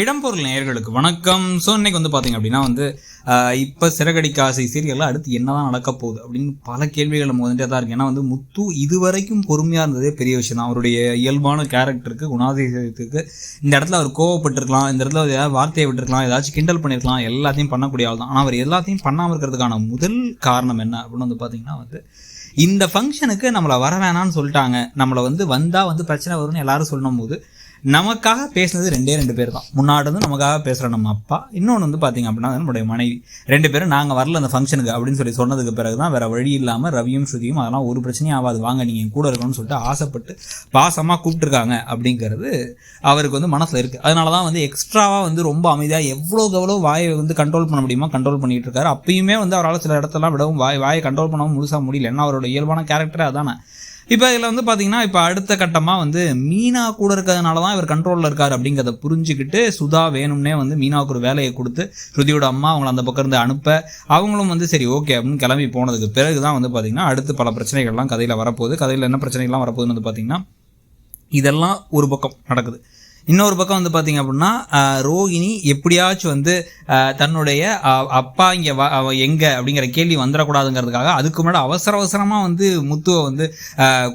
இடம்பொருள் நேயர்களுக்கு வணக்கம். ஸோ இன்னைக்கு பார்த்தீங்க அப்படின்னா இப்போ சிறகடிக்க ஆசை சீரியலில் அடுத்து என்னதான் நடக்க போகுது அப்படின்னு பல கேள்விகள் நம்ம வந்துட்டே தான் இருக்கு. ஏன்னா முத்து இதுவரைக்கும் பொறுமையாக இருந்ததே பெரிய விஷயம் தான். அவருடைய இயல்பான கேரக்டருக்கு குணாதிசயத்துக்கு இந்த இடத்துல அவர் கோவப்பட்டிருக்கலாம், இந்த இடத்துல ஏதாவது வார்த்தையை விட்டுருக்கலாம், ஏதாச்சும் கிண்டல் பண்ணியிருக்கலாம், எல்லாத்தையும் பண்ணக்கூடிய ஆள் தான். ஆனால் அவர் எல்லாத்தையும் பண்ணாமல் இருக்கிறதுக்கான முதல் காரணம் என்ன அப்படின்னு பார்த்தீங்கன்னா இந்த ஃபங்க்ஷனுக்கு நம்மளை வர வேணான்னு சொல்லிட்டாங்க, நம்மளை வந்தால் பிரச்சனை வரும்னு எல்லாரும் சொல்லணும் போது நமக்காக பேசுனது ரெண்டு பேர் தான். முன்னாடி நமக்காக பேசுகிற நம்ம அப்பா, இன்னொன்று பார்த்தீங்க அப்படின்னா நம்மளுடைய மனைவி, ரெண்டு பேரும் நாங்கள் வரல அந்த ஃபங்க்ஷனுக்கு அப்படின்னு சொன்னதுக்கு பிறகு தான் வேறு வழி இல்லாமல் ரவியும் ஸ்ருதியும் அதெல்லாம் ஒரு பிரச்சனையும் ஆகாது, வாங்க நீங்கள் கூட இருக்கணும்னு சொல்லிட்டு ஆசைப்பட்டு பாசமாக கூப்பிட்டுருக்காங்க அப்படிங்கிறது அவருக்கு மனசில் இருக்குது. அதனால தான் எக்ஸ்ட்ராவாக ரொம்ப அமைதியாக எவ்வளோ வாயை கண்ட்ரோல் பண்ண முடியுமா கண்ட்ரோல் பண்ணிகிட்டு இருக்காரு. அப்பயுமே அவரால் சில இடத்தெல்லாம் விடவும் வாயை கண்ட்ரோல் பண்ணவும் முழுசாக முடியல. ஏன்னா அவரோட இயல்பான கேரக்டரே அதானே. இப்போ இதில் பார்த்தீங்கன்னா இப்போ அடுத்த கட்டமாக மீனா கூட இருக்கிறதுனால தான் இவர் கண்ட்ரோலில் இருக்கார் அப்படிங்கிறத புரிஞ்சுக்கிட்டு சுதா வேணும்னே மீனாவுக்கு ஒரு வேலையை கொடுத்து ஸ்ருதியோட அம்மா அவங்கள அந்த பக்கம் இருந்து அனுப்ப அவங்களும் சரி ஓகே அப்படின்னு கிளம்பி போனதுக்கு பிறகு தான் பார்த்தீங்கன்னா அடுத்து பல பிரச்சனைகள்லாம் கதையில் வரப்போகுது. கதையில் என்ன பிரச்சனைகள்லாம் வரப்போகுதுன்னு பார்த்தீங்கன்னா இதெல்லாம் ஒரு பக்கம் நடக்குது. இன்னொரு பக்கம் பார்த்தீங்க அப்படின்னா ரோகிணி எப்படியாச்சும் தன்னுடைய அப்பா இங்கே எங்கே அப்படிங்கிற கேள்வி வந்துடக்கூடாதுங்கிறதுக்காக அதுக்கு முன்னாடி அவசரமாக முத்துவை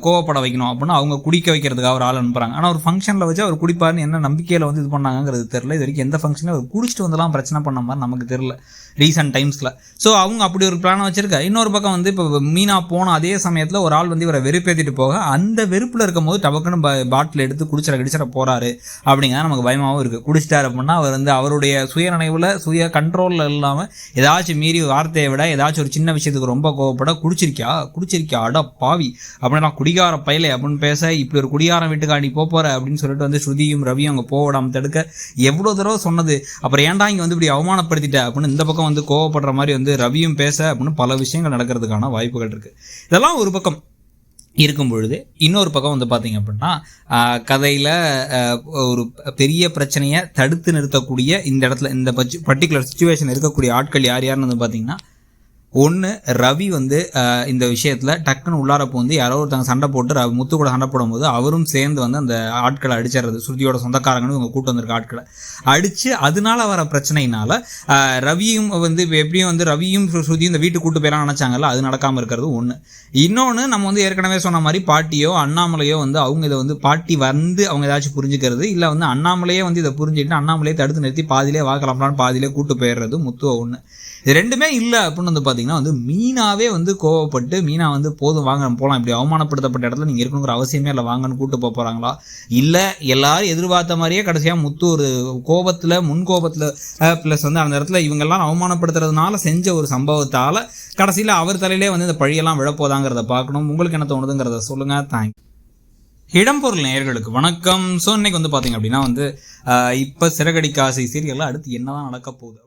கோவப்பட வைக்கணும் அப்படின்னா அவங்க குடிக்க வைக்கிறதுக்காக ஒரு ஆள் அனுப்புகிறாங்க. ஆனால் ஒரு ஃபங்க்ஷனில் வச்சு அவர் குடிப்பாருன்னு என்ன நம்பிக்கையில் இது பண்ணாங்கிறது தெரில. இது வரைக்கும் எந்த ஃபங்க்ஷனில் அவர் குடிச்சிட்டு வந்தெல்லாம் பிரச்சனை பண்ண மாதிரி நமக்கு தெரில ரீசன்ட் டைம்ஸில். ஸோ அவங்க அப்படி ஒரு பிளானை வச்சுருக்கா. இன்னொரு பக்கம் இப்போ மீனா போன அதே சமயத்தில் ஒரு ஆள் இவரை வெறுப்பேற்றிட்டு போக அந்த வெறுப்பில் இருக்கும் போது டபக்குன்னு பாட்டில் எடுத்து குடிச்சிட போகிறாரு அப்படிங்கிறத நமக்கு பயமாகவும் இருக்குது. குடிச்சிட்டார் அப்படின்னா அவர் அவருடைய சுயநினைவில் சுய கண்ட்ரோலில் இல்லாமல் ஏதாச்சும் மீறி வார்த்தையை விட ஏதாச்சும் ஒரு சின்ன விஷயத்துக்கு ரொம்ப கோவப்பட குடிச்சிருக்கியா அட பாவி அப்படின்னா குடிகார பயிலை அப்படின்னு பேச இப்படி ஒரு குடிகாரம் வீட்டுக்காண்டி போகிற அப்படின்னு சொல்லிட்டு ஸ்ருதியும் ரவியும் அவங்க போடாமல் தடுக்க எவ்வளோ தடவை சொன்னது. அப்புறம் ஏன்டா இங்கே இப்படி அவமானப்படுத்திட்ட அப்படின்னு இந்த பக்கம் கோவப்படுற மாதிரி ரவியும் பேச அப்படின்னு பல விஷயங்கள் நடக்கிறதுக்கான வாய்ப்புகள் இருக்குது. இதெல்லாம் ஒரு பக்கம் இருக்கும் பொழுது இன்னொரு பக்கம் பார்த்தீங்க அப்படின்னா கதையில் ஒரு பெரிய பிரச்சனையை தடுத்து நிறுத்தக்கூடிய இந்த இடத்துல இந்த பர்டிகுலர் சுச்சுவேஷன் இருக்கக்கூடிய ஆட்கள் யாருன்னு பார்த்தீங்கன்னா ஒன்று ரவி இந்த விஷயத்தில் டக்குன்னு உள்ளார யாரோ ஒருத்தங்க சண்டை போட்டு முத்து கூட சண்டை போடும்போது அவரும் சேர்ந்து அந்த ஆட்களை அடிச்சிடுறது. ஸ்ருதியோட சொந்தக்காரங்கன்னு இவங்க கூட்டு வந்திருக்க ஆட்களை அடித்து அதனால வர பிரச்சனையினால ரவியும் எப்படியும் ரவியும் ஸ்ருதியும் இந்த வீட்டுக்கு கூட்டு போயெல்லாம் நினச்சாங்கல்ல, அது நடக்காமல் இருக்கிறது ஒன்று. இன்னொன்று நம்ம ஏற்கனவே சொன்ன மாதிரி பாட்டியோ அண்ணாமலையோ அவங்க இதை பாட்டி அவங்க ஏதாச்சும் புரிஞ்சுக்கிறது இல்லை அண்ணாமலையே இதை புரிஞ்சுக்கிட்டு அண்ணாமலையே தடுத்து நிறுத்தி பாதியிலே வாக்கலாம்லான்னு பாதியிலே கூட்டு போயிடுறது முத்துவ ஒன்று. இது ரெண்டுமே இல்லை அப்படின்னு பார்த்தீங்கன்னா மீனாவே கோவப்பட்டு மீனா போதும் வாங்க போகலாம், இப்படி அவமானப்படுத்தப்பட்ட இடத்துல நீங்கள் இருக்கணுங்கிற அவசியமே இல்லை வாங்கன்னு கூட்டு போக போகிறாங்களா, இல்லை எல்லாரும் எதிர்பார்த்த மாதிரியே கடைசியாக முத்து ஒரு கோபத்தில் முன்கோபத்தில் ப்ளஸ் அந்த இடத்துல இவங்கெல்லாம் அவமானப்படுத்துறதுனால செஞ்ச ஒரு சம்பவத்தால் கடைசியில் அவர் தலையிலே இந்த பழியெல்லாம் விழப்போதாங்கிறத பார்க்கணும். உங்களுக்கு என்ன தோணுதுங்கிறத சொல்லுங்கள். தேங்க்ஸ். இடம்பொருள் நேயர்களுக்கு வணக்கம். ஸோ இன்னைக்கு பார்த்தீங்க அப்படின்னா இப்போ சிறகடிக்க ஆசை சீரியலில் அடுத்து என்னதான் நடக்க போகுது.